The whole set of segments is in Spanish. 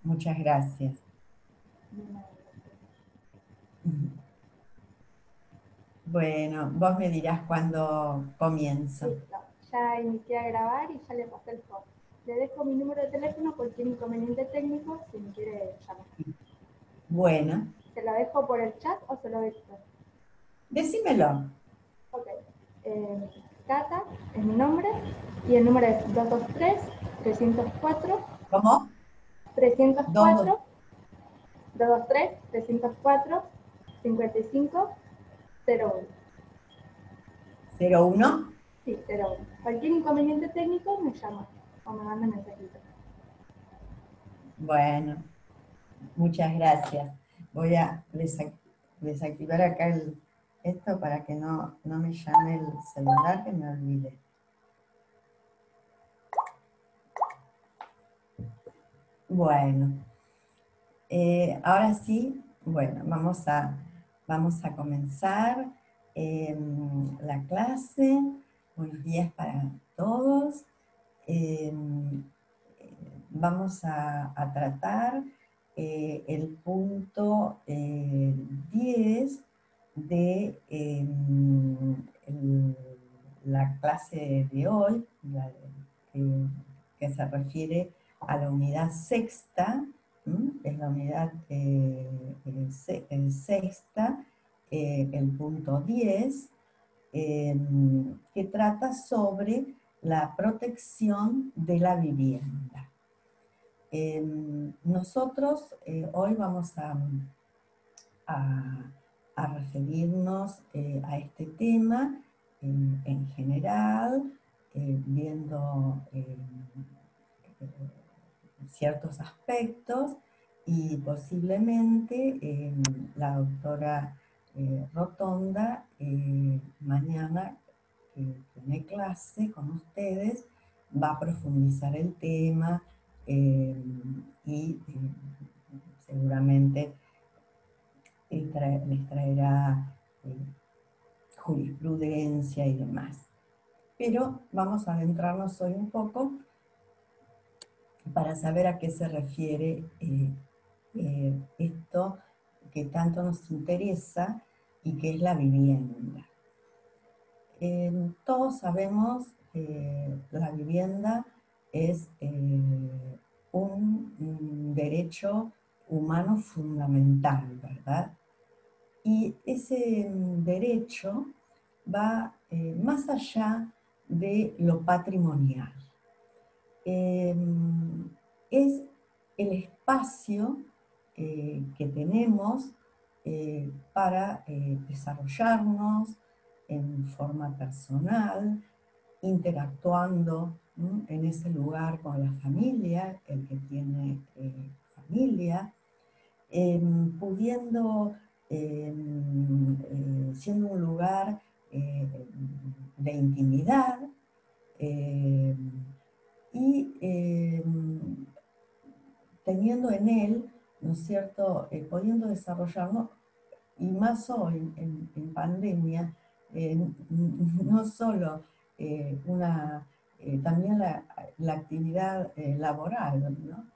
Muchas gracias. Bueno, vos me dirás cuándo comienzo. Listo, ya inicié a grabar y ya le pasé el phone. Le dejo mi número de teléfono, cualquier inconveniente técnico, si me quiere llamar. Bueno, ¿Se lo dejo por el chat o se lo dejo? decímelo. Ok. Cata es mi nombre y el número es 223-304, ¿Cómo? 304, Dos, 223-304, 5501. 01. Sí, pero cualquier inconveniente técnico me llama o me manda mensajito. Bueno, muchas gracias. Voy a desactivar acá esto para que no me llame el celular, que me olvide. Bueno, ahora sí, bueno, vamos a comenzar la clase. Buenos días para todos. Vamos a tratar el punto 10 de la clase de hoy, que se refiere a la unidad sexta. Es la unidad sexta, el punto 10, que trata sobre la protección de la vivienda. Nosotros hoy vamos a referirnos a este tema en general, viendo ciertos aspectos, y posiblemente la doctora Rotonda mañana, que tiene clase con ustedes, va a profundizar el tema y seguramente les traerá jurisprudencia y demás. Pero vamos a adentrarnos hoy un poco para saber a qué se refiere esto que tanto nos interesa y que es la vivienda. Todos sabemos que la vivienda es un derecho humano fundamental, ¿verdad? Y ese derecho va más allá de lo patrimonial. Es el espacio que tenemos para desarrollarnos en forma personal, interactuando en ese lugar con la familia, el que tiene familia, pudiendo, siendo un lugar de intimidad, y teniendo en él, ¿no es cierto?, pudiendo desarrollarnos, y más hoy en pandemia, no solo también la actividad laboral, ¿no?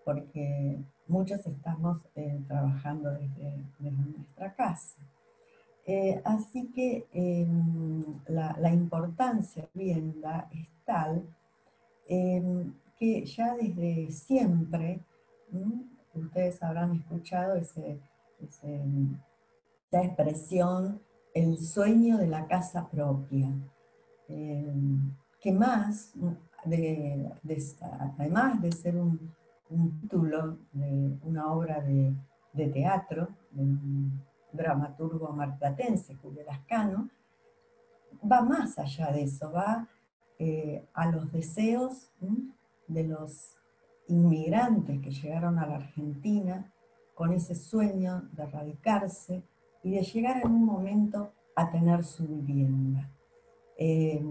Porque muchos estamos trabajando desde nuestra casa. Así que la importancia de la vivienda es tal que ya desde siempre, ustedes habrán escuchado esa expresión, el sueño de la casa propia, que más, además de ser un título de una obra de teatro, de un dramaturgo marplatense, Julio Lascano, va más allá de eso, va a los deseos de los inmigrantes que llegaron a la Argentina con ese sueño de radicarse y de llegar en un momento a tener su vivienda. Y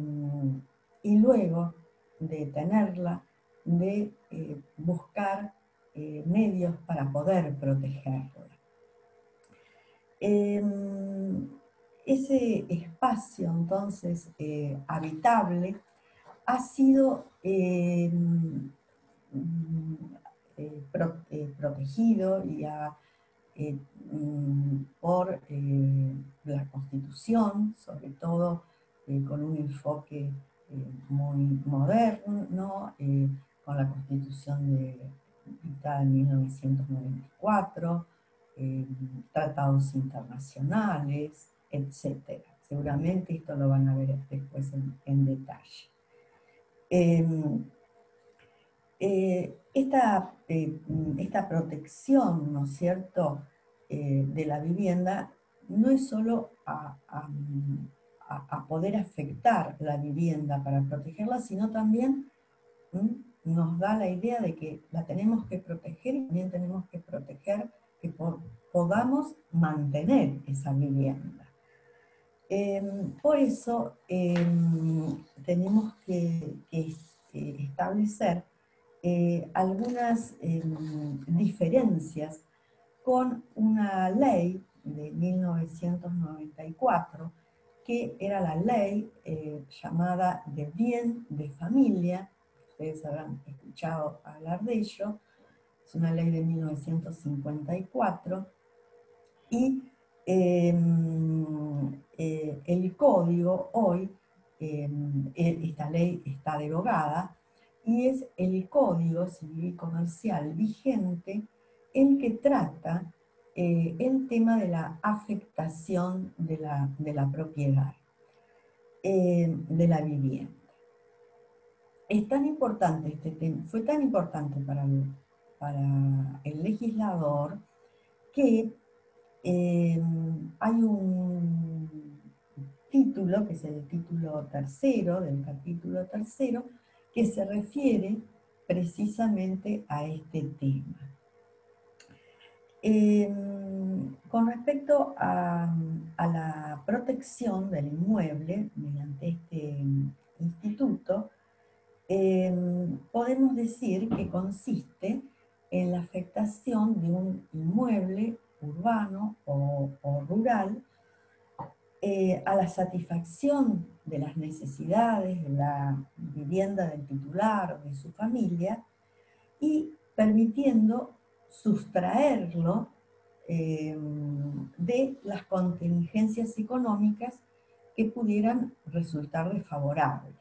luego de tenerla, de buscar medios para poder protegerla. Ese espacio, entonces, habitable, ha sido protegido y por la Constitución, sobre todo con un enfoque muy moderno, con la Constitución dictada en 1994, tratados internacionales, etc. Seguramente esto lo van a ver después en detalle. Esta protección, ¿no es cierto?, de la vivienda no es solo a poder afectar la vivienda para protegerla, sino también nos da la idea de que la tenemos que proteger y también tenemos que proteger que podamos mantener esa vivienda. Por eso tenemos que establecer algunas diferencias con una ley de 1994, que era la ley llamada de bien de familia. Ustedes habrán escuchado hablar de ello. Es una ley de 1954 y el código hoy, esta ley está derogada, y es el Código Civil y Comercial vigente el que trata el tema de la afectación de la propiedad, de la vivienda. Es tan importante este tema, fue tan importante para el legislador que hay un título, que es el título tercero, del capítulo tercero, que se refiere precisamente a este tema. Con respecto a la protección del inmueble mediante este instituto, podemos decir que consiste en la afectación de un inmueble urbano o rural a la satisfacción de las necesidades de la vivienda del titular o de su familia, y permitiendo sustraerlo de las contingencias económicas que pudieran resultar desfavorables.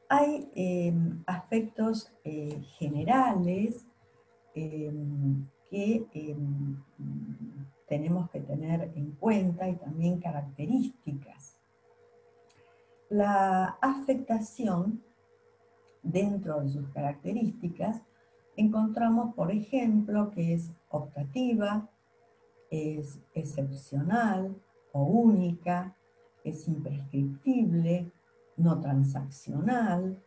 Hay aspectos generales que tenemos que tener en cuenta, y también características. La afectación, dentro de sus características, encontramos, por ejemplo, que es optativa, es excepcional o única, es imprescriptible, no transaccional,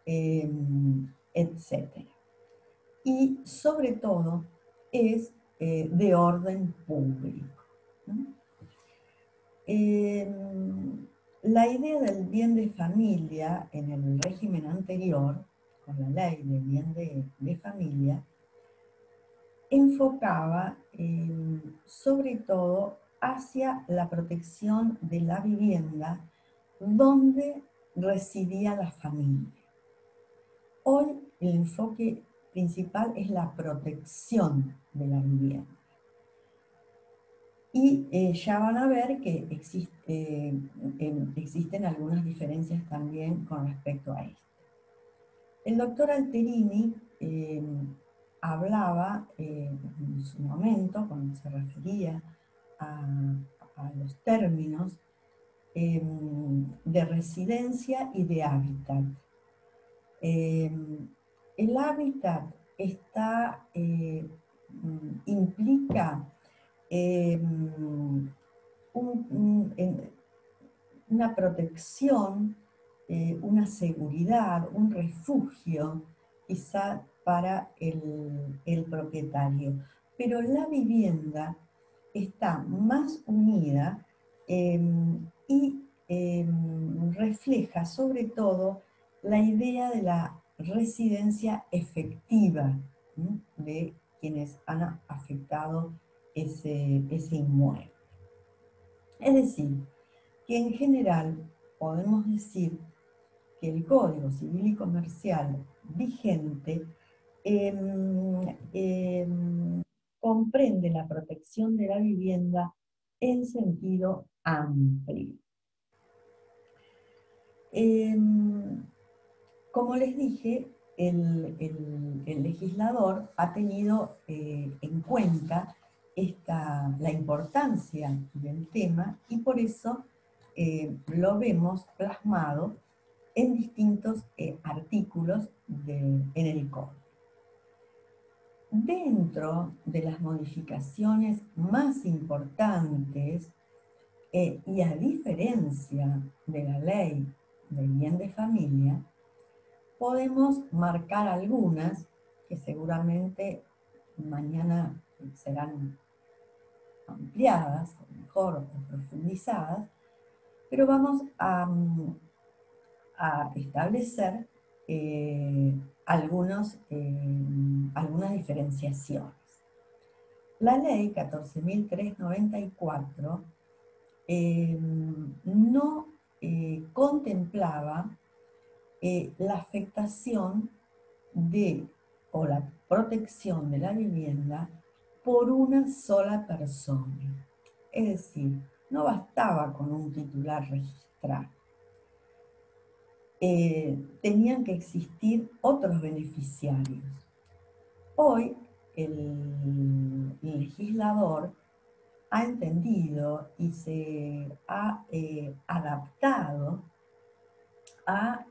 etc. Y sobre todo es de orden público. La idea del bien de familia en el régimen anterior, con la ley del bien de familia, enfocaba sobre todo hacia la protección de la vivienda donde residía la familia. Hoy el enfoque principal es la protección de la vivienda. Y ya van a ver que existen algunas diferencias también con respecto a esto. El doctor Alterini hablaba en su momento, cuando se refería a los términos de residencia y de hábitat. El hábitat implica una protección, una seguridad, un refugio, quizá para el propietario. Pero la vivienda está más unida y refleja sobre todo la idea de la residencia efectiva de quienes han afectado ese inmueble. Es decir, que en general podemos decir que el Código Civil y Comercial vigente comprende la protección de la vivienda en sentido amplio. Como les dije, el legislador ha tenido en cuenta la importancia del tema y por eso lo vemos plasmado en distintos artículos en el Código. Dentro de las modificaciones más importantes y a diferencia de la ley del bien de familia, podemos marcar algunas que seguramente mañana serán ampliadas, o mejor, o profundizadas, pero vamos a establecer algunas diferenciaciones. La ley 14.394 no contemplaba la afectación o la protección de la vivienda por una sola persona. Es decir, no bastaba con un titular registral. Tenían que existir otros beneficiarios. Hoy el legislador ha entendido y se ha adaptado al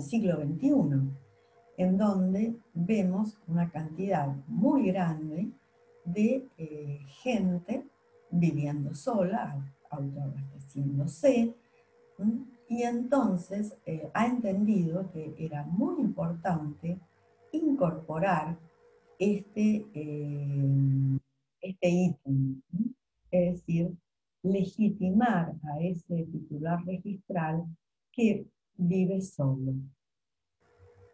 siglo XXI, en donde vemos una cantidad muy grande de gente viviendo sola, autoabasteciéndose, y entonces ha entendido que era muy importante incorporar este ítem, es decir, legitimar a ese titular registral que vive solo.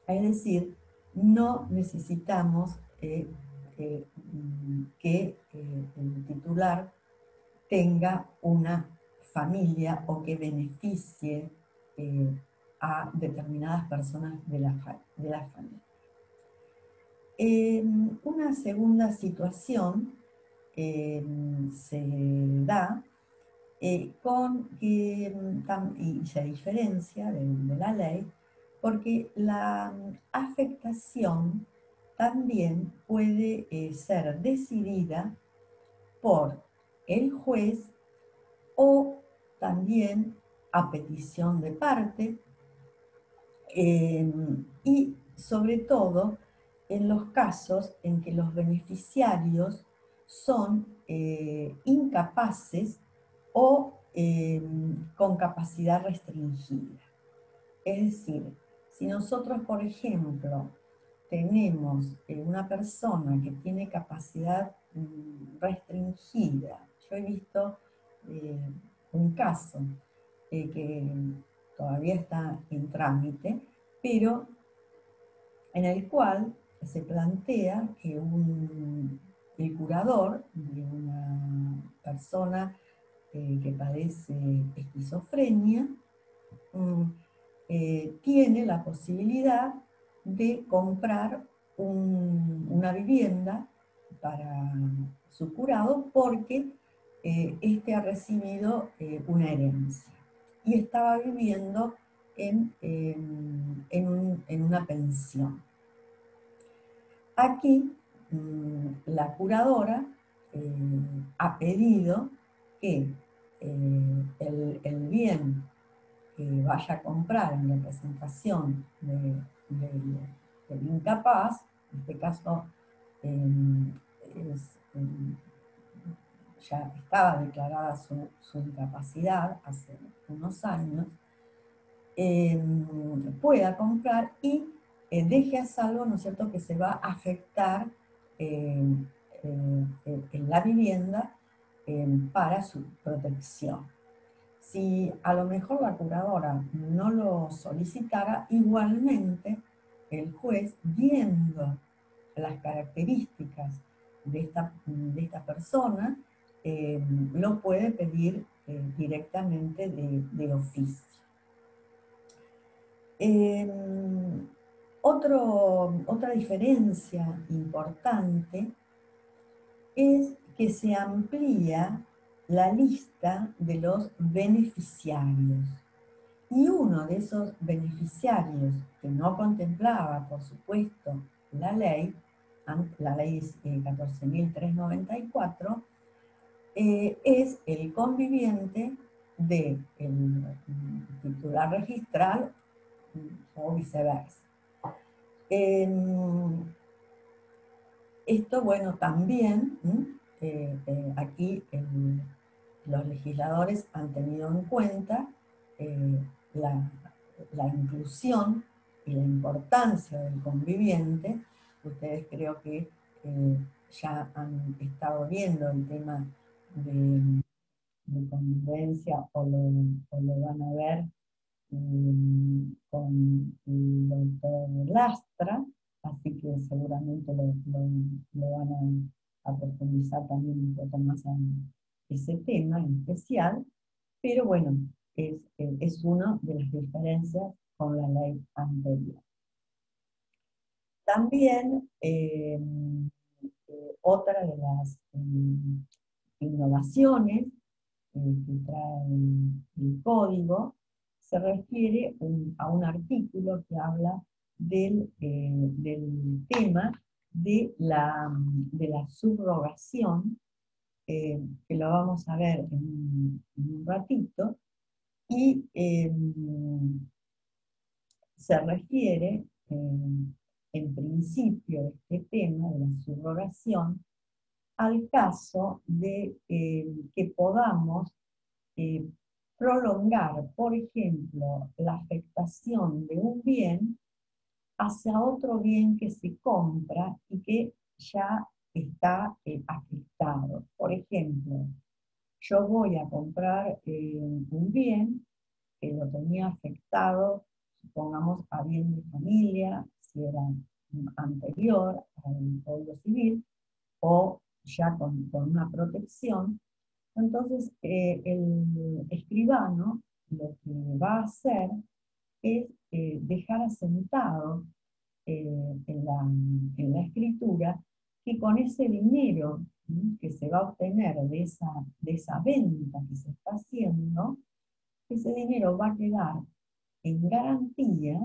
Es decir, no necesitamos que el titular tenga una familia o que beneficie a determinadas personas de la familia. Una segunda situación se da y se diferencia de la ley porque la afectación también puede ser decidida por el juez o también a petición de parte y sobre todo en los casos en que los beneficiarios son incapaces o con capacidad restringida. Es decir, si nosotros, por ejemplo, tenemos una persona que tiene capacidad restringida, yo he visto un caso que todavía está en trámite, pero en el cual se plantea que el curador de una persona que padece esquizofrenia tiene la posibilidad de comprar una vivienda para su curado porque éste ha recibido una herencia y estaba viviendo en una pensión. Aquí la curadora ha pedido que el bien que vaya a comprar en representación del incapaz, en este caso ya estaba declarada su incapacidad hace unos años, pueda comprar y deje a salvo, ¿no es cierto?, que se va a afectar en la vivienda para su protección. Si a lo mejor la curadora no lo solicitara, igualmente el juez, viendo las características de esta persona, lo puede pedir directamente de oficio. Otra diferencia importante es que se amplía la lista de los beneficiarios. Y uno de esos beneficiarios que no contemplaba, por supuesto, la ley 14.394, es el conviviente del titular registral o viceversa. Esto, bueno, también aquí los legisladores han tenido en cuenta eh, la, la inclusión y la importancia del conviviente. Ustedes creo que ya han estado viendo el tema de convivencia o lo van a ver con el doctor Lastra, así que seguramente lo van a profundizar también un poco más en ese tema en especial, pero bueno, es una de las diferencias con la ley anterior. También otra de las innovaciones que trae el código se refiere a un artículo que habla del tema de la subrogación, que lo vamos a ver en un ratito, y se refiere en principio este tema de la subrogación al caso de que podamos eh, prolongar, por ejemplo, la afectación de un bien hacia otro bien que se compra y que ya está afectado. Por ejemplo, yo voy a comprar un bien que lo tenía afectado, supongamos, a bien de familia, si era anterior al Código Civil, o ya con una protección. Entonces, el escribano lo que va a hacer es dejar asentado en la escritura que con ese dinero que se va a obtener de esa venta que se está haciendo, ese dinero va a quedar en garantía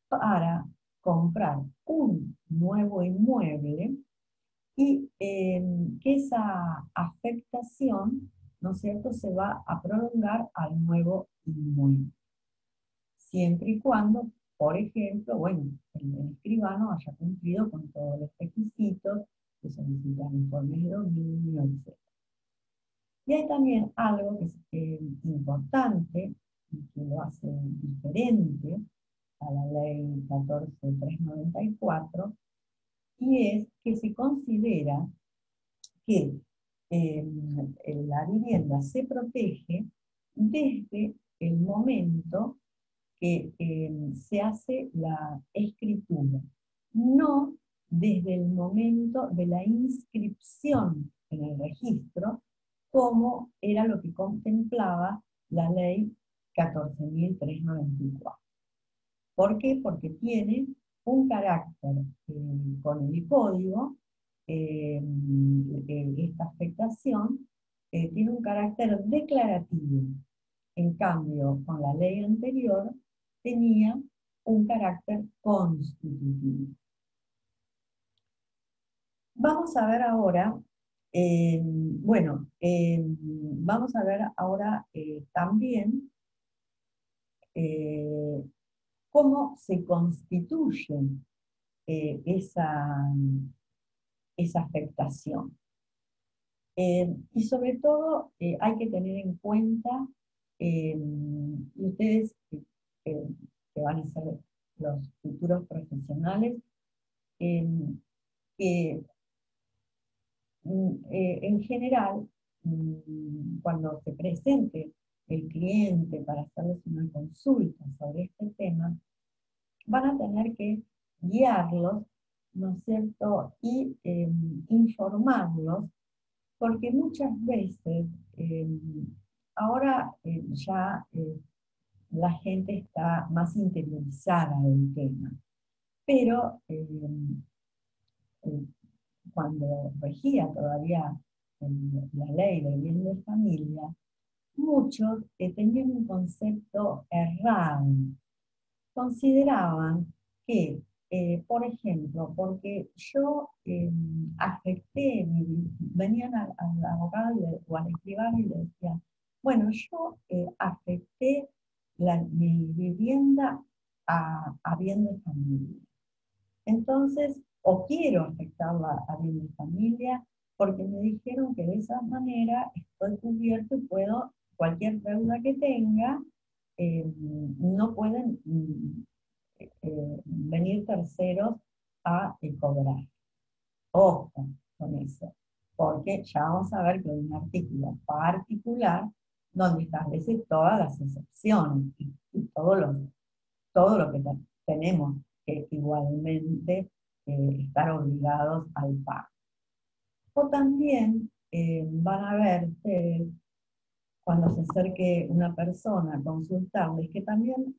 para comprar un nuevo inmueble y que esa afectación, ¿no es cierto?, se va a prolongar al nuevo inmueble. Siempre y cuando, por ejemplo, bueno, el escribano haya cumplido con todos los requisitos que solicitan informes de dominio, etc. Y hay también algo que es importante y que lo hace diferente a la ley 14.394, y es que se considera que la vivienda se protege desde el momento que se hace la escritura, no desde el momento de la inscripción en el registro, como era lo que contemplaba la ley 14.394. ¿Por qué? Porque tiene un carácter con el código, esta afectación tiene un carácter declarativo. En cambio, con la ley anterior tenía un carácter constitutivo. Vamos a ver ahora, vamos a ver ahora también eh, cómo se constituye esa afectación. Y sobre todo hay que tener en cuenta, y ustedes que van a ser los futuros profesionales, que en general, cuando se presente el cliente para hacerles una consulta sobre este tema, van a tener que guiarlos, ¿no es cierto?, y informarlos, porque muchas veces, ahora ya la gente está más interiorizada del tema, pero eh, cuando regía todavía la ley del bien de familia, muchos tenían un concepto errado. Consideraban que, por ejemplo, porque yo afecté, venían al abogado o al escribano y le decían, bueno, yo afecté mi vivienda a bien de familia. Entonces, o quiero afectarla a bien de familia, porque me dijeron que de esa manera estoy cubierto y puedo, cualquier deuda que tenga, no pueden venir terceros a cobrar. Ojo con eso, porque ya vamos a ver que hay un artículo particular donde establece todas las excepciones y todo lo que tenemos que igualmente estar obligados al pago. O también van a ver cuando se acerque una persona a consultarles que también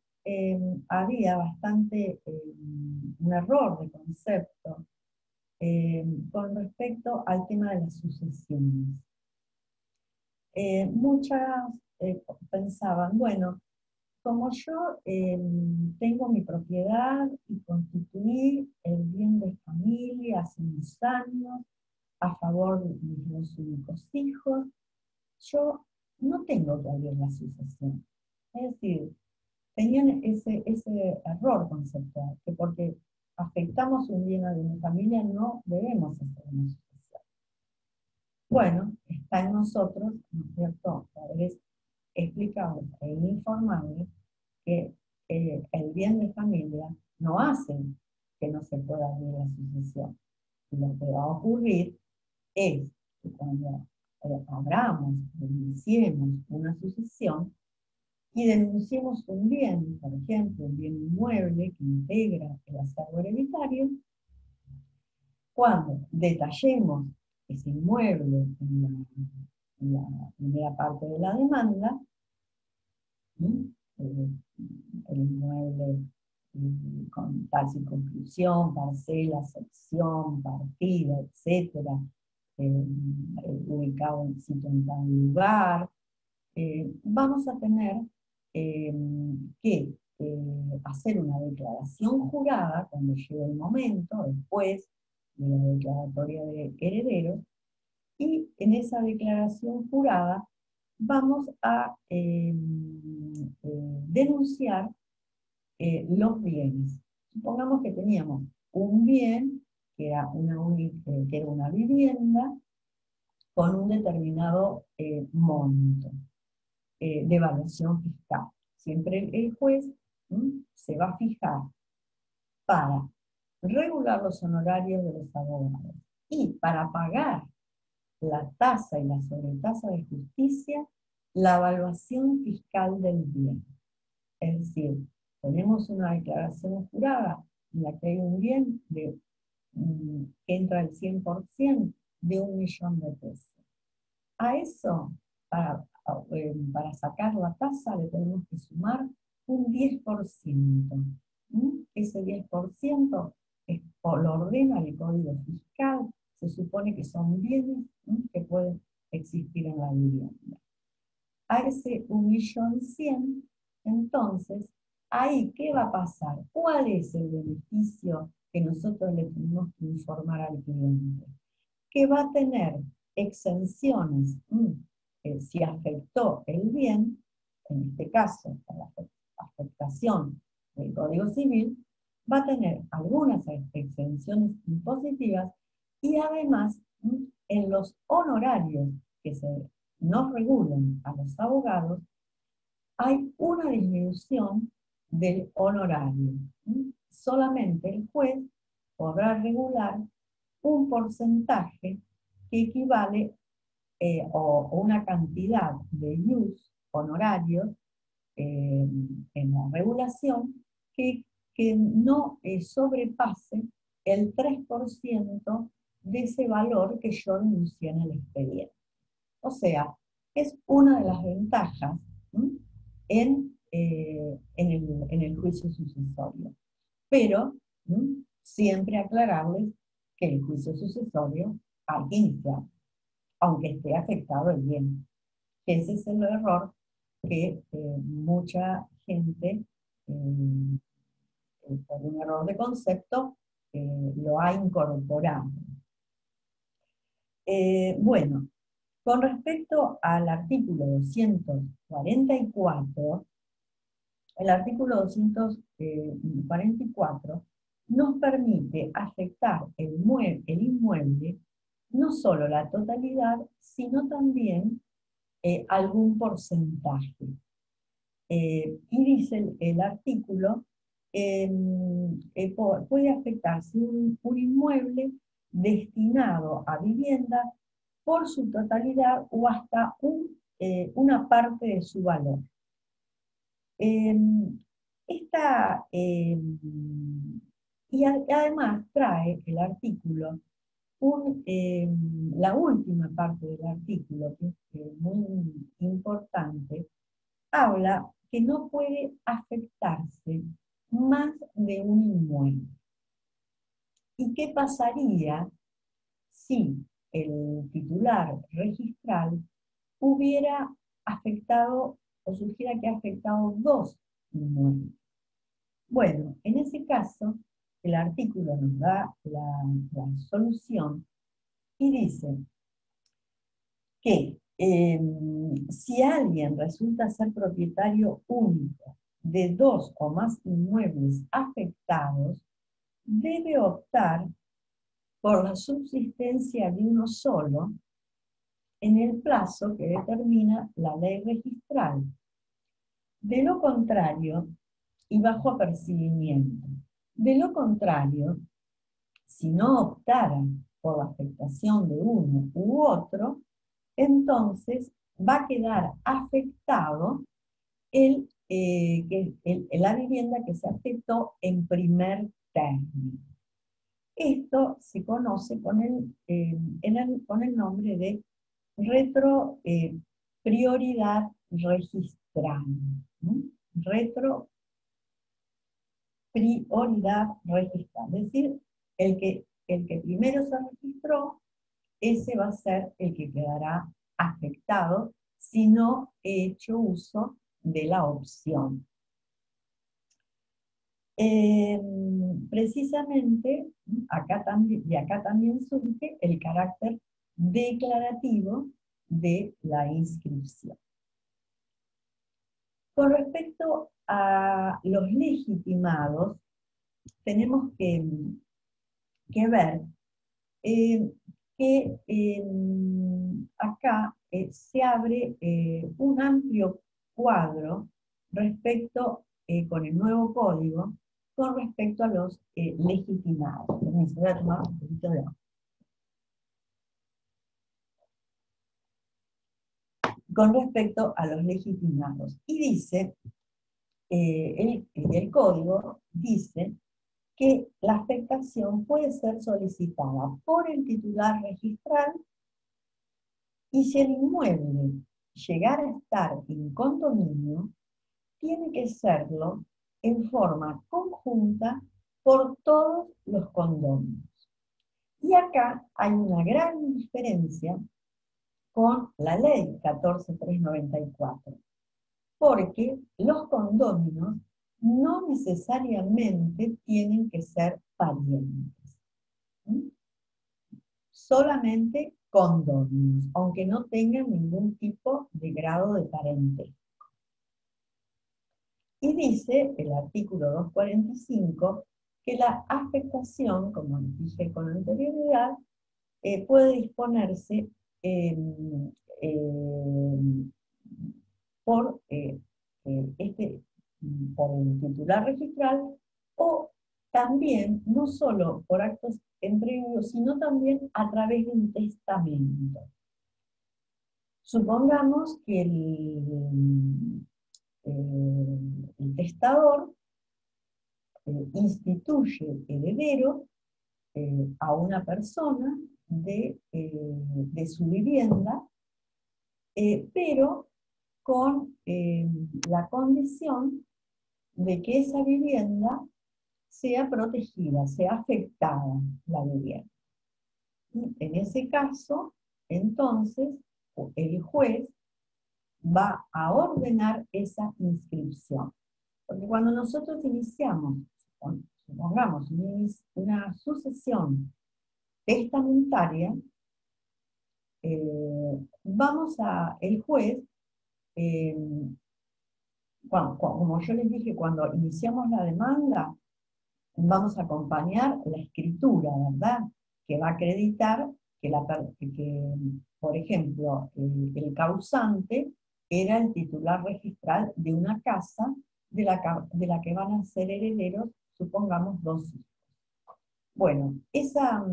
había bastante un error de concepto con respecto al tema de las sucesiones. Muchas pensaban, bueno, como yo tengo mi propiedad y constituí el bien de familia hace unos años a favor de mis dos únicos hijos, yo no tengo que abrir la sucesión. Es decir, tenían ese error conceptual, que porque afectamos un bien a mi familia no debemos hacer una sucesión. Bueno, está en nosotros, ¿no es cierto?, poder explicarles e informarles que el bien de familia no hace que no se pueda abrir la sucesión. Y lo que va a ocurrir es que cuando abramos, iniciemos una sucesión y denunciemos un bien, por ejemplo, un bien inmueble que integra el acervo hereditario, cuando detallemos ese inmueble en la primera parte de la demanda, el inmueble con tal circunscripción, parcela, sección, partida, etcétera, ubicado en sitio en tal lugar, vamos a tener que hacer una declaración jurada cuando llegue el momento, después de la declaratoria de herederos, y en esa declaración jurada vamos a denunciar los bienes. Supongamos que teníamos un bien que era una vivienda con un determinado monto de evaluación fiscal. Siempre el juez se va a fijar para regular los honorarios de los abogados y para pagar la tasa y la sobretasa de justicia, la evaluación fiscal del bien. Es decir, tenemos una declaración jurada en la que hay un bien que entra el 100% de 1.000.000 de pesos. A eso, para sacar la tasa, le tenemos que sumar un 10%. Ese 10% lo ordena el Código Fiscal, se supone que son bienes que pueden existir en la vivienda. A ese 1.100.000, entonces, ahí, ¿qué va a pasar? ¿Cuál es el beneficio que nosotros le tenemos que informar al cliente? Que va a tener exenciones si afectó el bien, en este caso, la afectación del Código Civil, va a tener algunas exenciones impositivas y además en los honorarios que nos regulen a los abogados, hay una disminución del honorario. Solamente el juez podrá regular un porcentaje que equivale o una cantidad de ius honorarios en la regulación que no sobrepase el 3% de ese valor que yo denuncié en el expediente. O sea, es una de las ventajas en el juicio sucesorio. Pero ¿Mm? Siempre aclararles que el juicio sucesorio hay que iniciar, aunque esté afectado el bien. Ese es el error que mucha gente, por un error de concepto, lo ha incorporado. Bueno, con respecto al artículo 244, el artículo 244 nos permite afectar el inmueble no solo la totalidad, sino también algún porcentaje. Y dice el artículo, puede afectarse un inmueble destinado a vivienda por su totalidad o hasta una parte de su valor. Esta, y además trae el artículo, la última parte del artículo, que es muy importante, habla que no puede afectarse más de un inmueble. ¿Y qué pasaría si el titular registral hubiera afectado o sugiera que ha afectado dos inmuebles? Bueno, en ese caso, el artículo nos da la solución y dice que si alguien resulta ser propietario único de dos o más inmuebles afectados, debe optar por la subsistencia de uno solo en el plazo que determina la ley registral. De lo contrario, y bajo apercibimiento, de lo contrario, si no optara por la afectación de uno u otro, entonces va a quedar afectado la vivienda que se afectó en primer término. Esto se conoce con el nombre de retroprioridad registral. Retroprioridad registral. Es decir, el que primero se registró, ese va a ser el que quedará afectado si no he hecho uso de la opción. Precisamente, de acá también surge el carácter declarativo de la inscripción. Con respecto a los legitimados, tenemos que ver que acá se abre un amplio cuadro respecto, con el nuevo código, con respecto a los legitimados. Voy a tomar un poquito de agua. Con respecto a los legitimados. Y dice, el código dice que la afectación puede ser solicitada por el titular registral y si el inmueble llegara a estar en condominio, tiene que serlo en forma conjunta por todos los condominios. Y acá hay una gran diferencia con la ley 14394, porque los condóminos no necesariamente tienen que ser parientes. Solamente condóminos, aunque no tengan ningún tipo de grado de parentesco. Y dice el artículo 245 que la afectación, como dije con anterioridad, puede disponerse por el titular registral o también, no solo por actos entre ellos, sino también a través de un testamento. Supongamos que el testador instituye heredero a una persona de su vivienda, pero con la condición de que esa vivienda sea protegida, sea afectada la vivienda. En ese caso, entonces, el juez va a ordenar esa inscripción. Porque cuando nosotros iniciamos, supongamos, una sucesión testamentaria, el juez, eh, como yo les dije, cuando iniciamos la demanda, vamos a acompañar la escritura, ¿verdad? Que va a acreditar que por ejemplo, el causante era el titular registral de una casa de la que van a ser herederos, supongamos, 2 hijos. Bueno, esa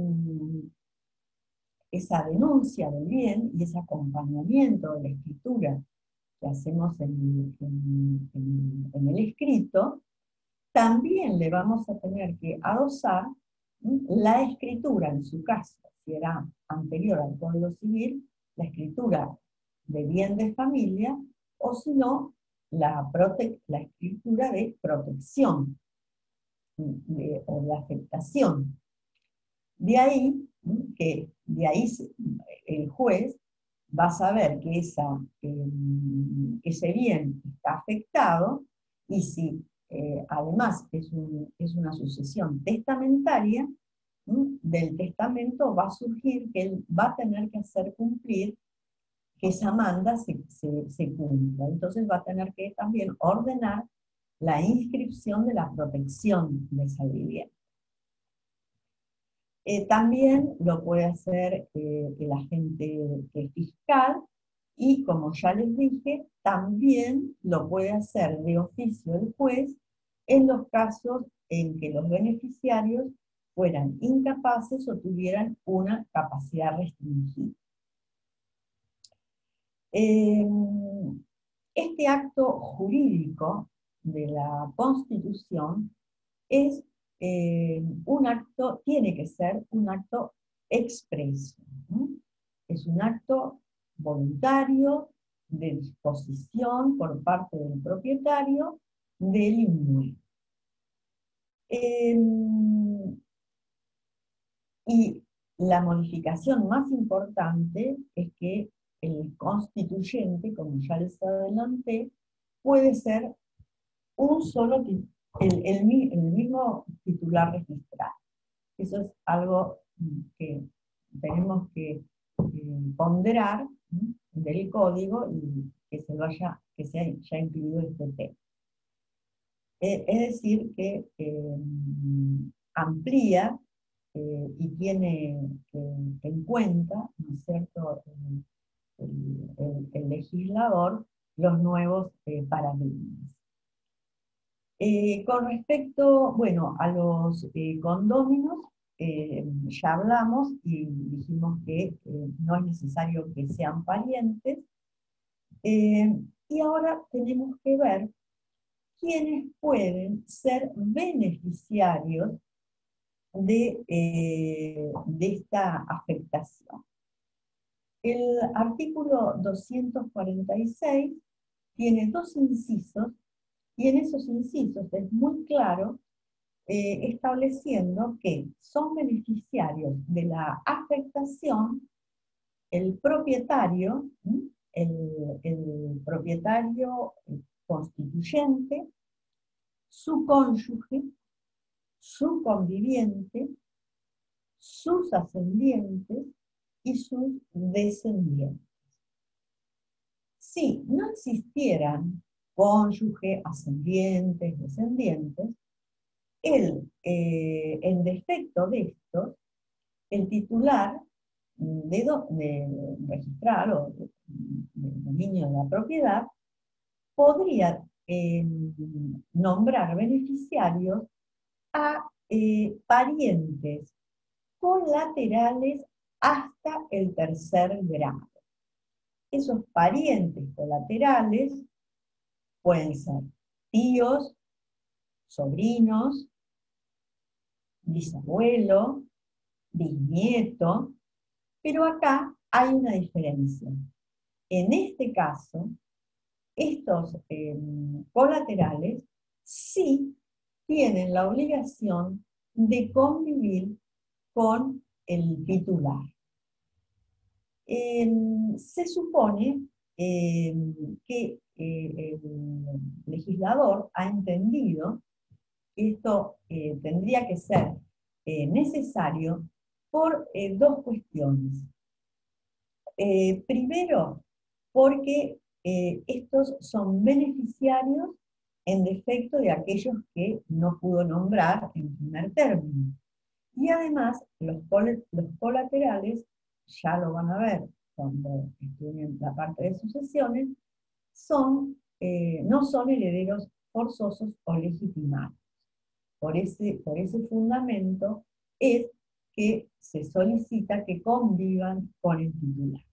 denuncia del bien y ese acompañamiento de la escritura que hacemos en el escrito, también le vamos a tener que adosar la escritura, en su caso, si era anterior al Código Civil, la escritura de bien de familia, o si no, la escritura de protección o de afectación. De ahí el juez va a saber que ese bien está afectado, y si además es una sucesión testamentaria, del testamento va a surgir que él va a tener que hacer cumplir que esa manda se cumpla. Entonces va a tener que también ordenar la inscripción de la protección de esa vivienda. También lo puede hacer el agente fiscal, y como ya les dije, también lo puede hacer de oficio el juez en los casos en que los beneficiarios fueran incapaces o tuvieran una capacidad restringida. Este acto jurídico de la Constitución es tiene que ser un acto expreso, ¿no? Es un acto voluntario de disposición por parte del propietario del inmueble. Y la modificación más importante es que el constituyente, como ya les adelanté, puede ser un solo el mismo titular registral. Eso es algo que tenemos que ponderar del código, y que se haya incluido este tema. Es decir, que amplía y tiene en cuenta, ¿no es cierto?, el legislador, los nuevos paradigmas. Con respecto, bueno, a los condóminos, ya hablamos y dijimos que no es necesario que sean parientes. Y ahora tenemos que ver quiénes pueden ser beneficiarios de esta afectación. El artículo 246 tiene 2 incisos, y en esos incisos es muy claro, estableciendo que son beneficiarios de la afectación el propietario, el propietario constituyente, su cónyuge, su conviviente, sus ascendientes y sus descendientes. Si no existieran cónyuge, ascendientes, descendientes, en defecto de estos, el titular de registrar o de dominio de la propiedad podría nombrar beneficiarios a parientes colaterales hasta el 3er grado. Esos parientes colaterales pueden ser tíos, sobrinos, bisabuelo, bisnieto, pero acá hay una diferencia. En este caso, estos colaterales sí tienen la obligación de convivir con el titular. Se supone que el legislador ha entendido que esto tendría que ser necesario por dos cuestiones. Primero, porque estos son beneficiarios en defecto de aquellos que no pudo nombrar en primer término. Y además, los colaterales, ya lo van a ver cuando estudien la parte de sucesiones, no son herederos forzosos o legitimados. Por ese fundamento es que se solicita que convivan con el titular.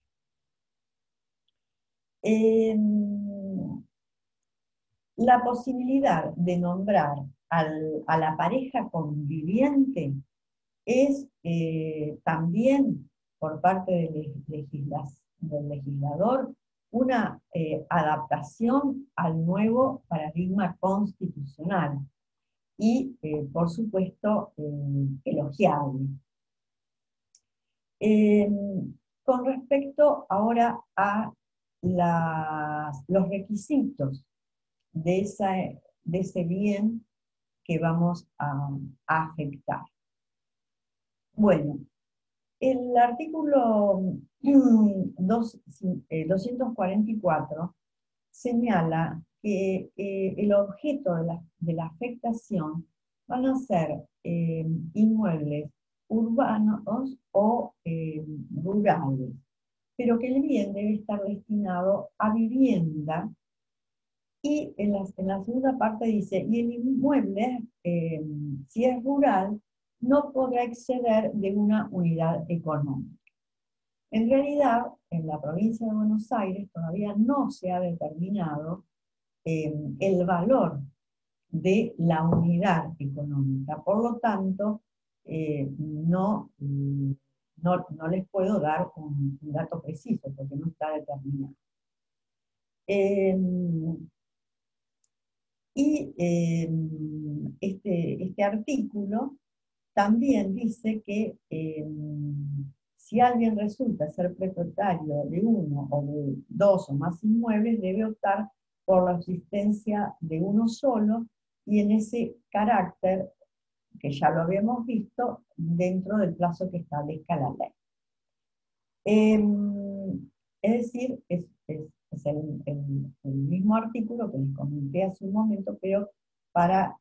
La posibilidad de nombrar a la pareja conviviente es también por parte del legislador una adaptación al nuevo paradigma constitucional y, por supuesto, elogiable. Con respecto ahora a los requisitos de ese bien que vamos a afectar. Bueno, el artículo 244 señala que el objeto de la afectación van a ser inmuebles urbanos o rurales, pero que el bien debe estar destinado a vivienda. Y en la segunda parte dice, y el inmueble, si es rural, no podrá exceder de una unidad económica. En realidad, en la provincia de Buenos Aires todavía no se ha determinado el valor de la unidad económica. Por lo tanto, no les puedo dar un dato preciso porque no está determinado. Y este artículo también dice que si alguien resulta ser propietario de uno o de dos o más inmuebles, debe optar por la existencia de uno solo, y en ese carácter, que ya lo habíamos visto, dentro del plazo que establezca la ley. Es decir, es el mismo artículo que les comenté hace un momento, pero para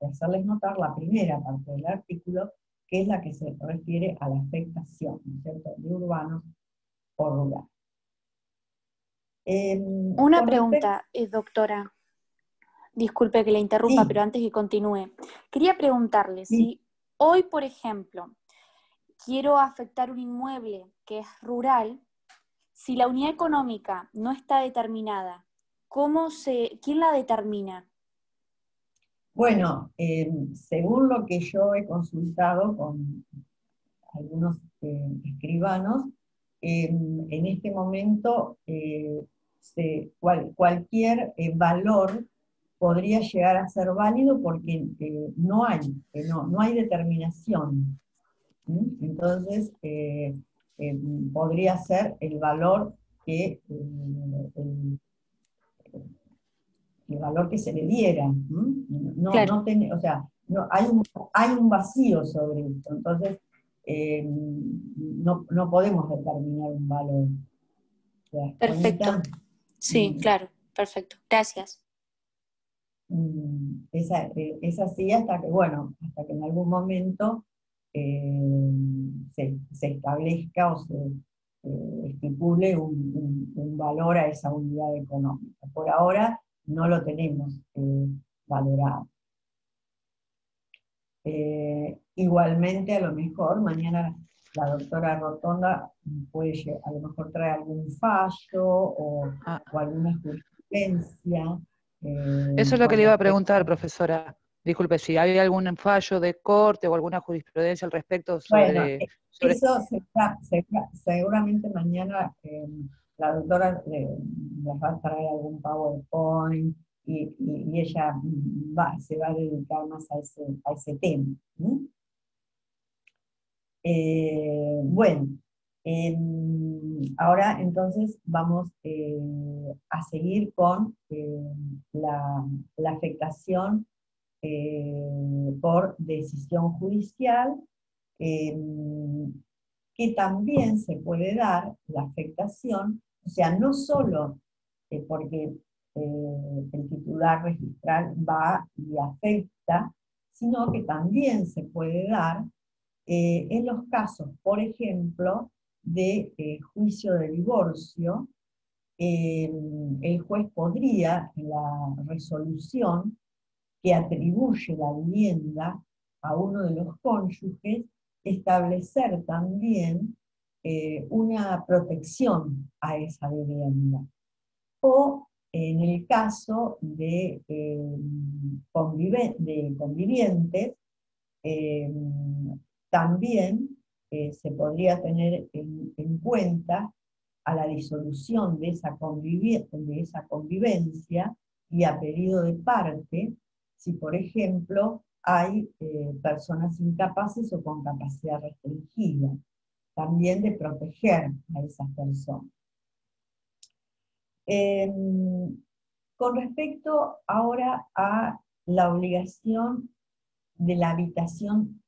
hacerles notar la primera parte del artículo, que es la que se refiere a la afectación, ¿no es cierto?, de urbanos o rurales. Una pregunta, doctora. Disculpe que la interrumpa, Sí. pero antes que continúe. Quería preguntarle Sí. si hoy, por ejemplo, quiero afectar un inmueble que es rural, si la unidad económica no está determinada, ¿quién la determina? Bueno, según lo que yo he consultado con algunos escribanos, en este momento cualquier valor podría llegar a ser válido porque no hay determinación. Entonces, podría ser el valor que se le diera. Claro. O sea, hay un vacío sobre esto. Entonces, no podemos determinar un valor. Perfecto. Sí, claro, perfecto. Gracias. Es así hasta que en algún momento se establezca o se estipule un valor a esa unidad económica. Por ahora no lo tenemos valorado. Igualmente, a lo mejor mañana la doctora Rotonda puede a lo mejor traer algún fallo o alguna jurisprudencia. Eso es lo que le iba a preguntar, profesora. Disculpe, si hay algún fallo de corte o alguna jurisprudencia al respecto sobre... Eso seguramente mañana la doctora les va a traer algún PowerPoint y ella se va a dedicar más a ese tema. Bueno, ahora entonces vamos a seguir con la afectación por decisión judicial, que también se puede dar la afectación, o sea, no solo porque el titular registral va y afecta, sino que también se puede dar en los casos, por ejemplo, de juicio de divorcio. El juez podría, en la resolución que atribuye la vivienda a uno de los cónyuges, establecer también una protección a esa vivienda. O en el caso de convivientes, también se podría tener en cuenta a la disolución de esa convivencia y a pedido de parte, si por ejemplo hay personas incapaces o con capacidad restringida, también de proteger a esas personas. Con respecto ahora a la obligación de la habitación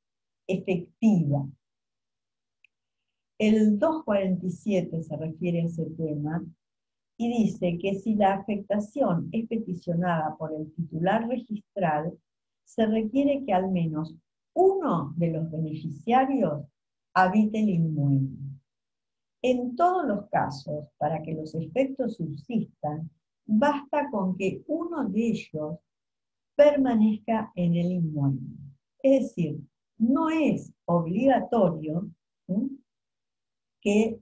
efectiva, el 247 se refiere a ese tema y dice que si la afectación es peticionada por el titular registral, se requiere que al menos uno de los beneficiarios habite el inmueble. En todos los casos, para que los efectos subsistan, basta con que uno de ellos permanezca en el inmueble. Es decir, no es obligatorio que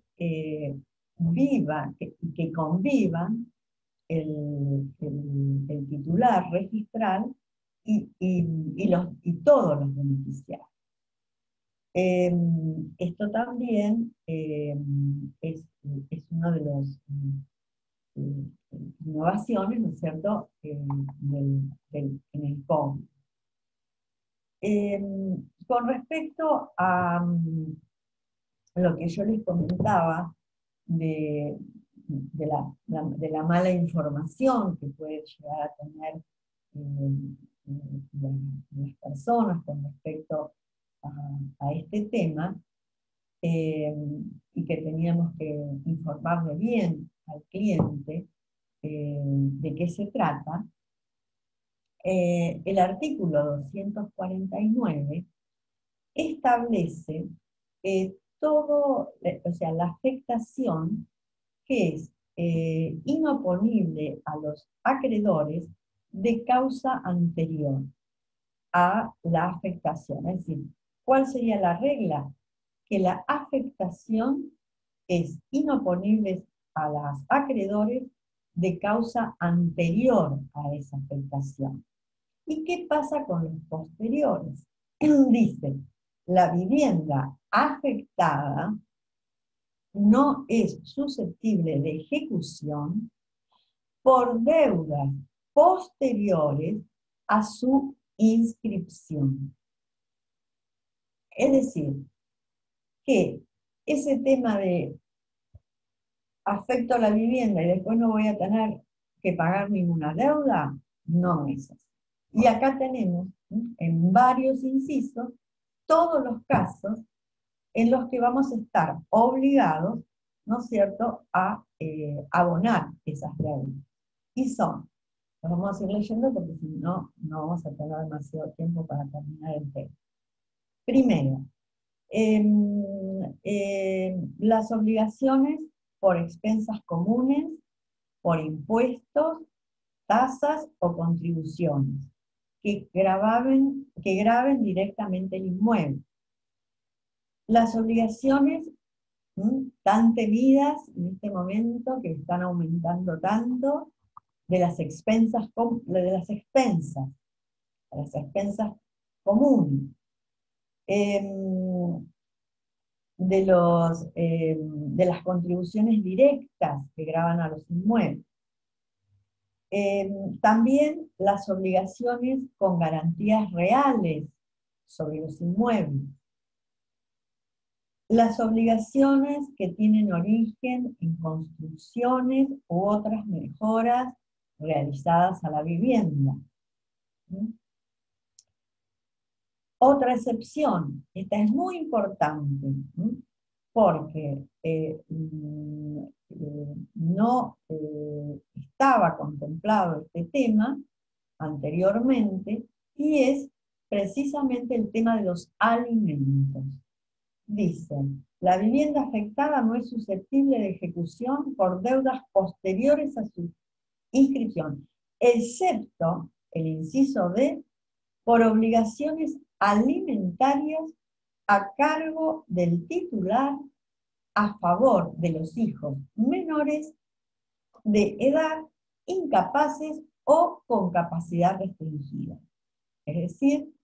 viva y que convivan el titular registral y todos los beneficiarios. Esto también es uno de los innovaciones, ¿no es cierto?, en el COVID. Con respecto a lo que yo les comentaba de la mala información que puede llegar a tener las personas con respecto a este tema, y que teníamos que informarle bien al cliente de qué se trata, el artículo 249 establece o sea, la afectación que es inoponible a los acreedores de causa anterior a la afectación. Es decir, ¿cuál sería la regla? Que la afectación es inoponible a los acreedores de causa anterior a esa afectación. ¿Y qué pasa con los posteriores? Dice, la vivienda afectada no es susceptible de ejecución por deudas posteriores a su inscripción. Es decir, que ese tema de afecto a la vivienda y después no voy a tener que pagar ninguna deuda, no es así. Y acá tenemos, en varios incisos, todos los casos en los que vamos a estar obligados, ¿no es cierto?, a abonar esas deudas. Y son, los vamos a ir leyendo porque si no, no vamos a tener demasiado tiempo para terminar el tema. Primero, las obligaciones por expensas comunes, por impuestos, tasas o contribuciones que graben directamente el inmueble. Las obligaciones tan temidas en este momento, que están aumentando tanto, de las expensas comunes, de las contribuciones directas que graban a los inmuebles, También las obligaciones con garantías reales sobre los inmuebles. Las obligaciones que tienen origen en construcciones u otras mejoras realizadas a la vivienda. Otra excepción, esta es muy importante, porque no estaba contemplado este tema anteriormente, y es precisamente el tema de los alimentos. Dice, la vivienda afectada no es susceptible de ejecución por deudas posteriores a su inscripción, excepto el inciso D, por obligaciones alimentarias a cargo del titular a favor de los hijos menores de edad, incapaces o con capacidad restringida. Es decir,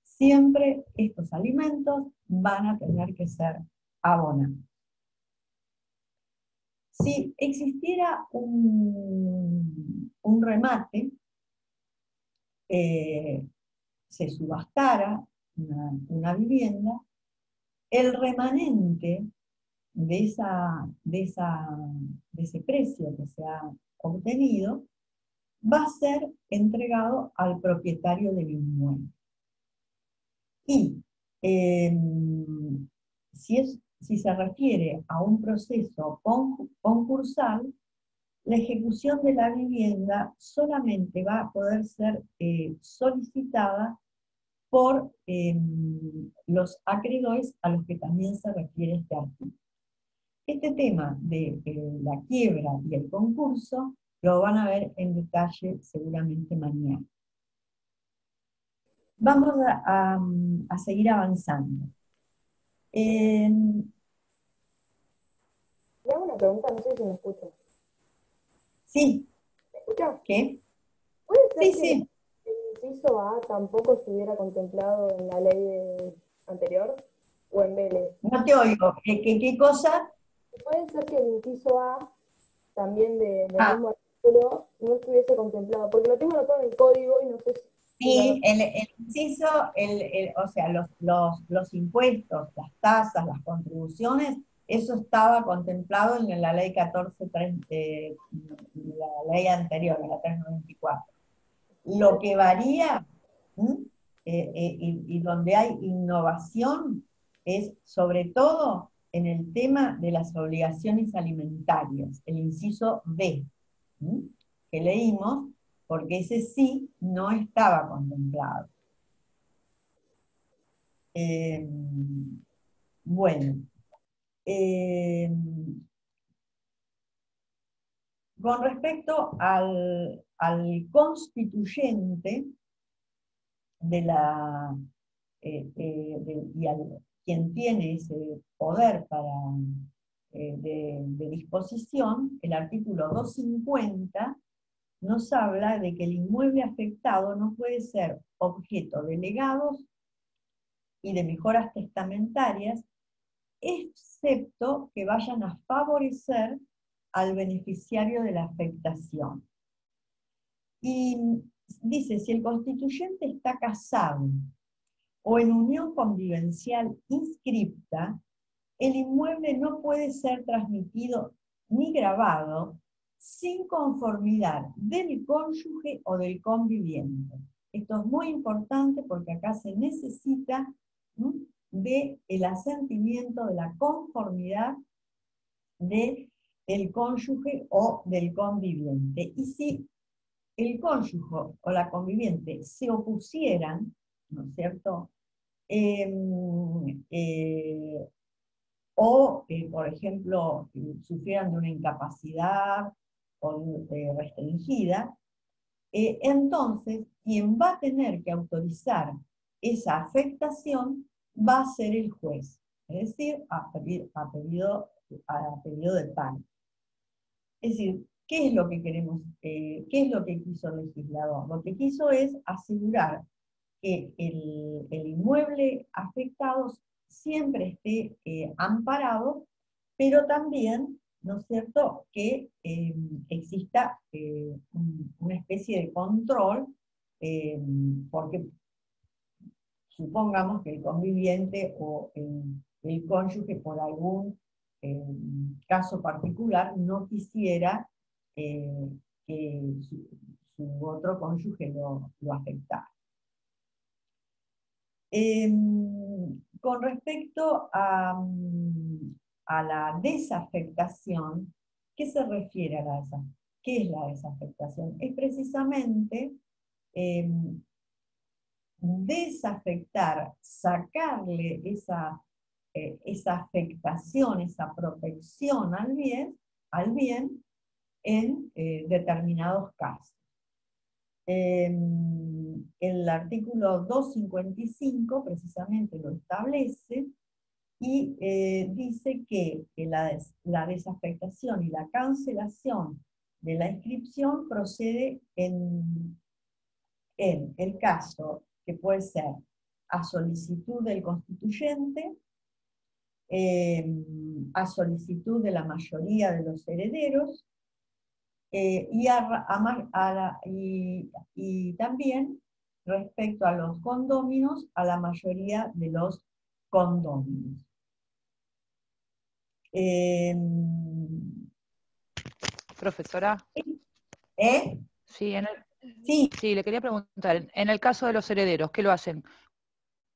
siempre estos alimentos van a tener que ser abonados. Si existiera un remate, se subastara una vivienda, el remanente de ese precio que se ha obtenido va a ser entregado al propietario del inmueble. Y si se refiere a un proceso concursal, la ejecución de la vivienda solamente va a poder ser solicitada por los acreedores a los que también se refiere este artículo. Este tema de la quiebra y el concurso lo van a ver en detalle seguramente mañana. Vamos a seguir avanzando. Le hago una pregunta, no sé si me escucha. Sí. ¿Me escucha? ¿Qué? ¿Puede ser Sí, que sí. el inciso A tampoco estuviera contemplado en la ley anterior? ¿O en Vélez? No te oigo. ¿Qué cosa? ¿Puede ser que el inciso A también del mismo artículo no estuviese contemplado? Porque lo tengo anotado en el código y no sé si... Sí, el inciso, o sea, los impuestos, las tasas, las contribuciones, eso estaba contemplado en la ley 1430, la ley anterior, la 394. Lo que varía, y donde hay innovación, es sobre todo en el tema de las obligaciones alimentarias, el inciso B, que leímos, porque ese sí no estaba contemplado. Bueno, con respecto al constituyente y al quien tiene ese poder de disposición, el artículo 250 nos habla de que el inmueble afectado no puede ser objeto de legados y de mejoras testamentarias, excepto que vayan a favorecer al beneficiario de la afectación. Y dice, si el constituyente está casado o en unión convivencial inscripta, el inmueble no puede ser transmitido ni grabado sin conformidad del cónyuge o del conviviente. Esto es muy importante porque acá se necesita del asentimiento, de la conformidad del cónyuge o del conviviente. Y si el cónyuge o la conviviente se opusieran, ¿no es cierto?, por ejemplo, sufrieran de una incapacidad restringida, entonces quien va a tener que autorizar esa afectación va a ser el juez, es decir, a pedido del parte. Es decir, ¿qué es lo que queremos? ¿Qué es lo que quiso el legislador? Lo que quiso es asegurar que el inmueble afectado siempre esté amparado, pero también ¿no es cierto?, que exista una especie de control, porque supongamos que el conviviente o el cónyuge por algún caso particular no quisiera que su otro cónyuge lo afectara. Con respecto a la desafectación, ¿qué se refiere a la desafectación? ¿Qué es la desafectación? Es precisamente desafectar, sacarle esa afectación, esa protección al bien en determinados casos. El artículo 255 precisamente lo establece y dice que la desafectación y la cancelación de la inscripción procede en el caso que puede ser a solicitud del constituyente, a solicitud de la mayoría de los herederos, y también respecto a los condóminos, a la mayoría de los condóminos. Profesora. Sí, sí, le quería preguntar, en el caso de los herederos, ¿qué lo hacen?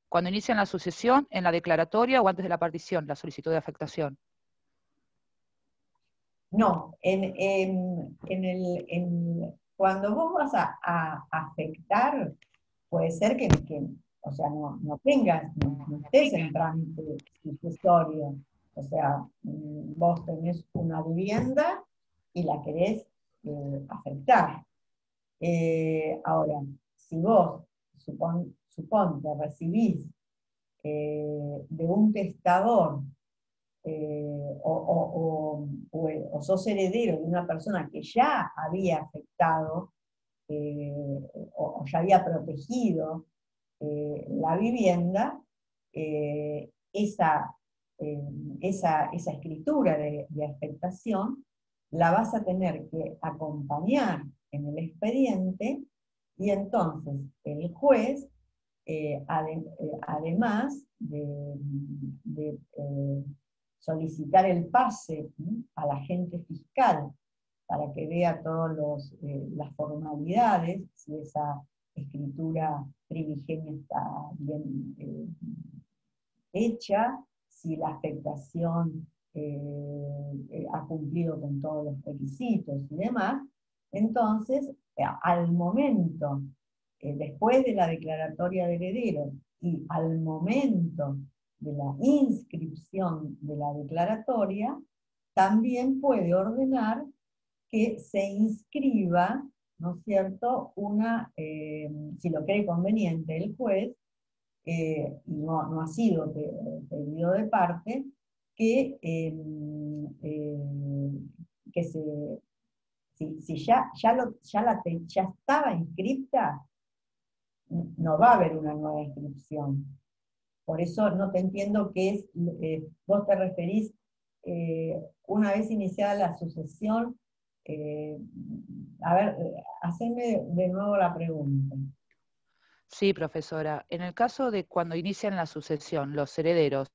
¿Cuando inician la sucesión, en la declaratoria o antes de la partición, la solicitud de afectación? No, cuando vos vas a afectar, puede ser que o sea, no estés en trámite sucesorio. O sea, vos tenés una vivienda y la querés afectar. Ahora, si vos, suponte, recibís de un testador, o sos heredero de una persona que ya había afectado o ya había protegido la vivienda, esa escritura de afectación la vas a tener que acompañar en el expediente, y entonces el juez, además de solicitar el pase al agente fiscal para que vea todas las formalidades, si esa escritura primigenia está bien hecha, si la afectación ha cumplido con todos los requisitos y demás. Entonces, al momento, después de la declaratoria de heredero y al momento de la inscripción de la declaratoria, también puede ordenar que se inscriba, ¿no es cierto?, si lo cree conveniente el juez, y no ha sido pedido de parte, que si ya estaba inscripta, no va a haber una nueva inscripción. Por eso no te entiendo qué es, vos te referís, una vez iniciada la sucesión, a ver, haceme de nuevo la pregunta. Sí, profesora. En el caso de cuando inician la sucesión, los herederos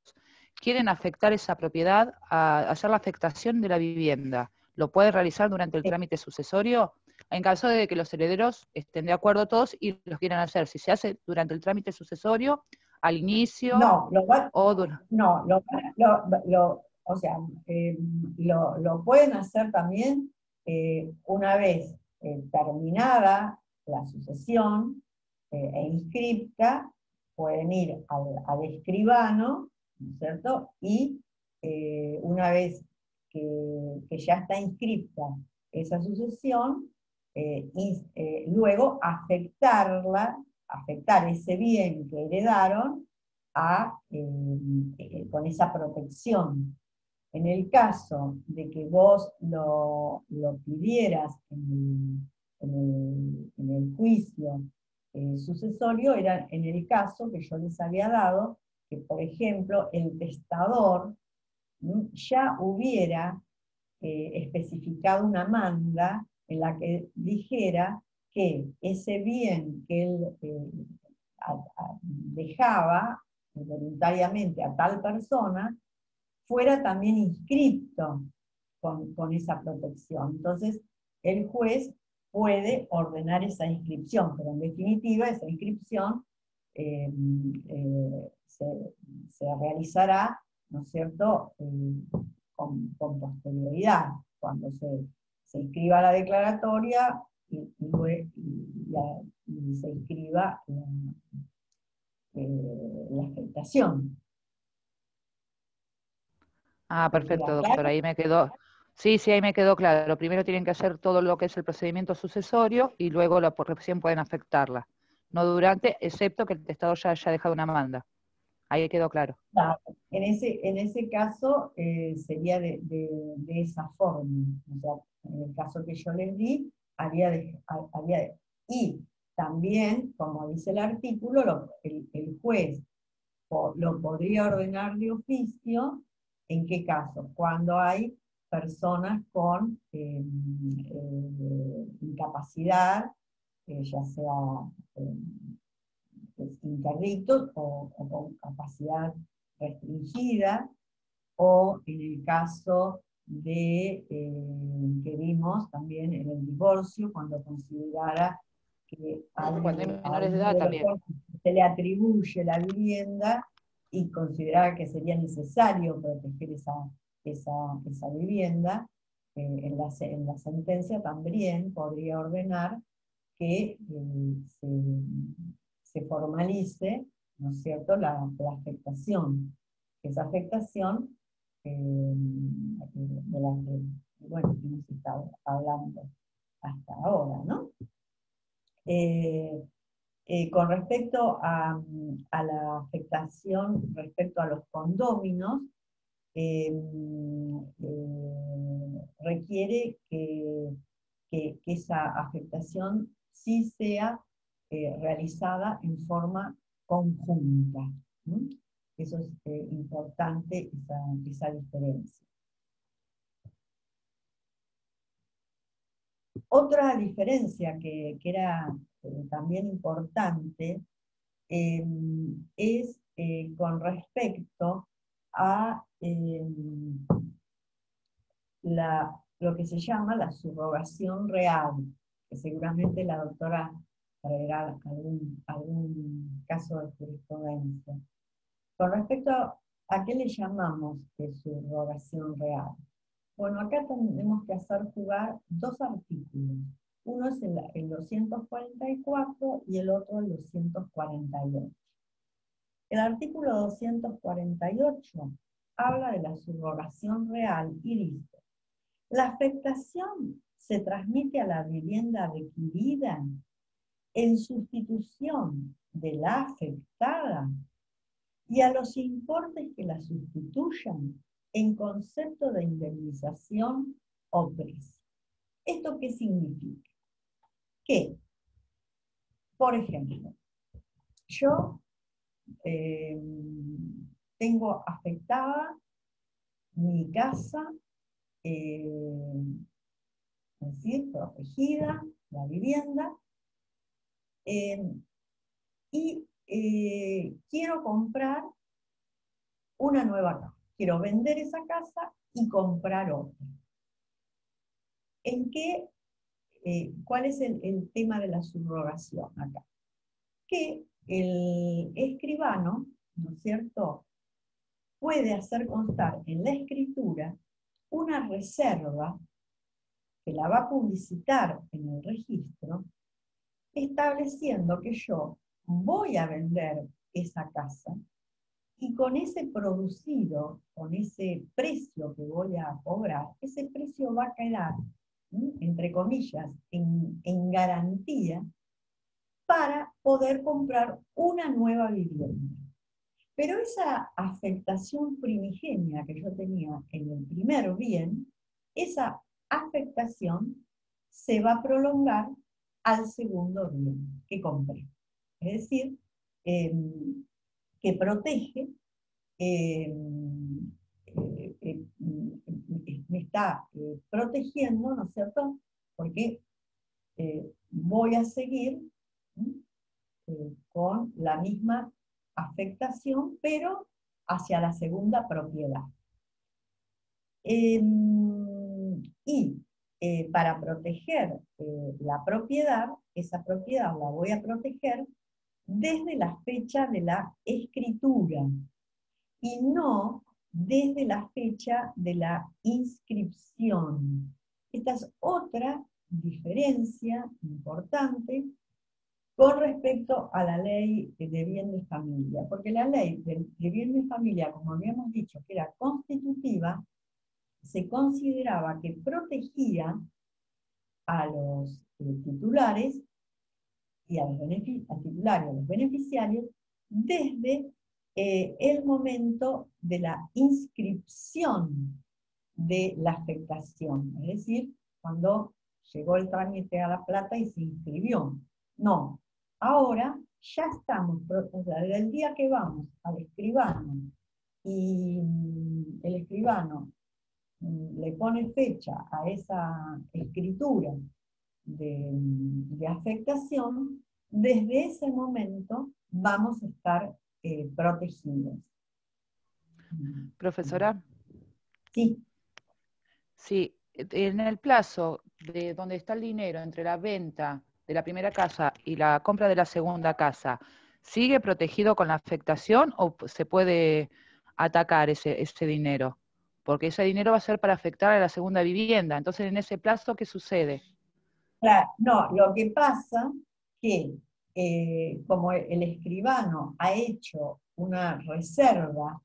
quieren afectar esa propiedad, hacer la afectación de la vivienda, ¿lo pueden realizar durante el trámite sucesorio? En caso de que los herederos estén de acuerdo todos y los quieran hacer, si se hace durante el trámite sucesorio, al inicio lo pueden hacer también una vez terminada la sucesión e inscripta, pueden ir al escribano, ¿no es cierto? Y una vez que ya está inscripta esa sucesión, luego afectar ese bien que heredaron con esa protección. En el caso de que vos lo pidieras en el juicio sucesorio, era en el caso que yo les había dado, que por ejemplo el testador ya hubiera especificado una manda en la que dijera que ese bien que él dejaba voluntariamente a tal persona fuera también inscripto con esa protección. Entonces, el juez puede ordenar esa inscripción, pero en definitiva esa inscripción se realizará, ¿no es cierto?, con posterioridad, cuando se inscriba la declaratoria y se inscriba la afectación. Ah, perfecto, ¿Queda doctora, claro? ahí me quedó. Sí, sí, ahí me quedó claro. Primero tienen que hacer todo lo que es el procedimiento sucesorio y luego recién pueden afectarla. No durante, excepto que el testador ya haya dejado una manda. Ahí quedó claro. Claro. En ese caso sería de esa forma. O sea, en el caso que yo les di, y también, como dice el artículo, el juez lo podría ordenar de oficio. ¿En qué caso? Cuando hay personas con incapacidad, ya sea interdictos o con capacidad restringida, o en el caso de que vimos también en el divorcio, cuando considerara que Cuando hay a menores de uno edad de los también. cónyuges se le atribuye la vivienda y considerara que sería necesario proteger esa vivienda, en la sentencia también podría ordenar que se formalice, ¿no es cierto?, la afectación. Esa afectación de la que, bueno, hemos estado hablando hasta ahora, ¿no? Con respecto a la afectación respecto a los condóminos, requiere que esa afectación sí sea realizada en forma conjunta. ¿Mm? Eso es importante, esa diferencia. Otra diferencia que era también importante es con respecto a lo que se llama la subrogación real, que seguramente la doctora traerá algún caso de jurisprudencia. Con respecto a qué le llamamos subrogación real. Bueno, acá tenemos que hacer jugar dos artículos. Uno es el 244 y el otro el 248. El artículo 248 habla de la subrogación real y dice: la afectación se transmite a la vivienda adquirida en sustitución de la afectada y a los importes que la sustituyan en concepto de indemnización o precio. ¿Esto qué significa? Que, por ejemplo, yo tengo afectada mi casa, es decir, protegida, la vivienda, y quiero comprar una nueva casa. Quiero vender esa casa y comprar otra. ¿Cuál es el tema de la subrogación acá? Que el escribano, ¿no es cierto?, puede hacer constar en la escritura una reserva que la va a publicitar en el registro, estableciendo que yo voy a vender esa casa y con ese producido, con ese precio que voy a cobrar, ese precio va a quedar, entre comillas, en garantía para poder comprar una nueva vivienda. Pero esa afectación primigenia que yo tenía en el primer bien, esa afectación se va a prolongar al segundo bien que compré. Es decir, que protege, me me está protegiendo, ¿no es cierto? Porque voy a seguir con la misma afectación, pero hacia la segunda propiedad. Y para proteger la propiedad, esa propiedad la voy a proteger desde la fecha de la escritura y no desde la fecha de la inscripción. Esta es otra diferencia importante con respecto a la ley de bien de familia, porque la ley de bien de familia, como habíamos dicho, que era constitutiva, se consideraba que protegía a los titulares y a los titulares y a los beneficiarios desde el momento de la inscripción de la afectación, es decir, cuando llegó el trámite a La Plata y se inscribió. No, ahora ya estamos, o sea, desde el día que vamos al escribano y el escribano le pone fecha a esa escritura de afectación, desde ese momento vamos a estar protegidos. Profesora. Sí. Sí, en el plazo de donde está el dinero entre la venta de la primera casa y la compra de la segunda casa, ¿sigue protegido con la afectación o se puede atacar ese dinero? Porque ese dinero va a ser para afectar a la segunda vivienda. Entonces, en ese plazo, ¿qué sucede? Claro, no, lo que pasa que como el escribano ha hecho una reserva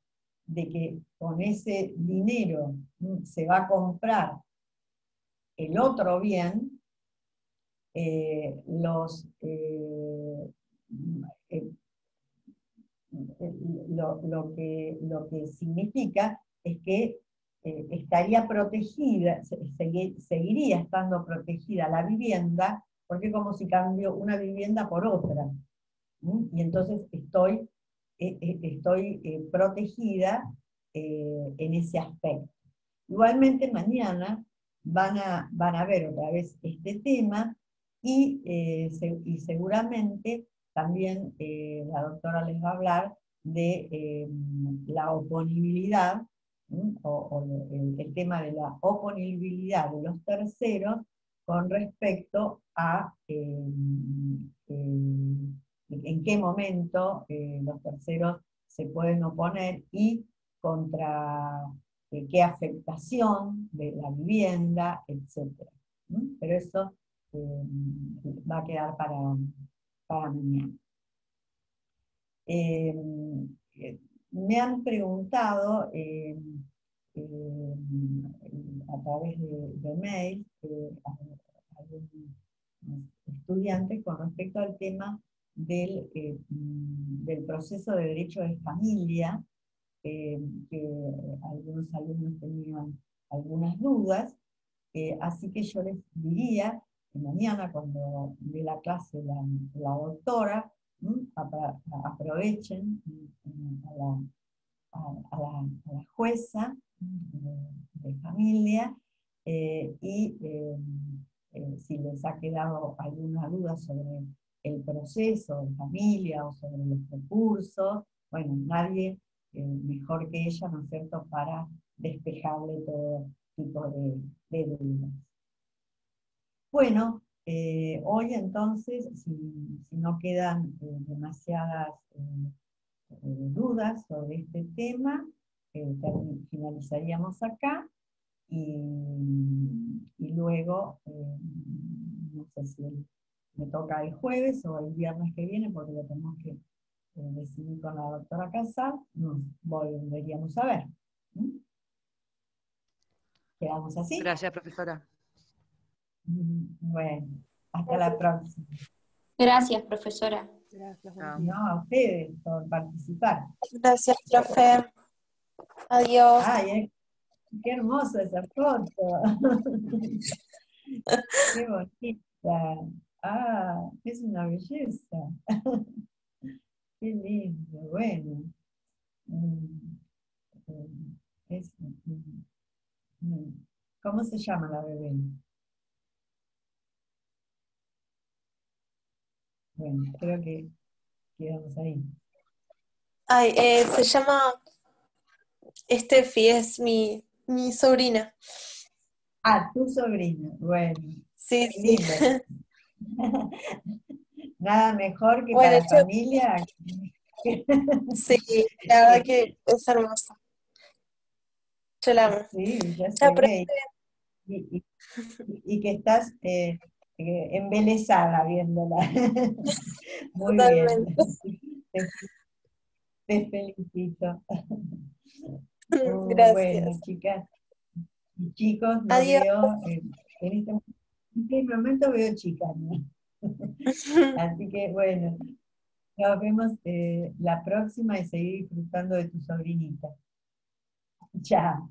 de que con ese dinero se va a comprar el otro bien, lo que significa es que estaría protegida, seguiría estando protegida la vivienda, porque es como si cambio una vivienda por otra. Y entonces estoy protegida en ese aspecto. Igualmente mañana van a ver otra vez este tema y seguramente también la doctora les va a hablar de la oponibilidad, o el tema de la oponibilidad de los terceros con respecto a en qué momento los terceros se pueden oponer y contra qué afectación de la vivienda, etc. Pero eso va a quedar para mañana. Me han preguntado a través de mail algunos estudiantes con respecto al tema del proceso de derecho de familia, que algunos alumnos tenían algunas dudas, así que yo les diría que mañana cuando dé la clase la doctora, aprovechen a la jueza de familia y si les ha quedado alguna duda sobre el proceso de familia o sobre los recursos, bueno, nadie mejor que ella, ¿no es cierto?, para despejarle todo tipo de dudas. Bueno, hoy entonces, si no quedan demasiadas dudas sobre este tema, finalizaríamos acá y luego, no sé si me toca el jueves o el viernes que viene, porque lo tenemos que decidir con la doctora Casal, nos volveríamos a ver. ¿Quedamos así? Gracias, profesora. Bueno, hasta la próxima. Gracias, profesora. Gracias. No, a ustedes por participar. Gracias, profe. Adiós. Ay, qué hermosa esa foto. Qué bonita. Ah, es una belleza. Qué lindo, bueno. Es ¿Cómo se llama la bebé? Bueno, creo que quedamos ahí. Ay, se llama Steffi, es mi sobrina. Ah, tu sobrina. Bueno, Sí, qué sí. lindo. Nada mejor que Bueno, para familia. sí, la verdad que es hermosa. Yo la amo. Sí, ya Ya se ve. Y que estás embelesada viéndola. Muy bien. totalmente. Te, te felicito. Bueno, Gracias. chicas y chicos, no Adiós. veo, en este momento veo chicas, ¿no? Así que bueno, nos vemos la próxima y seguir disfrutando de tu sobrinita. Chao.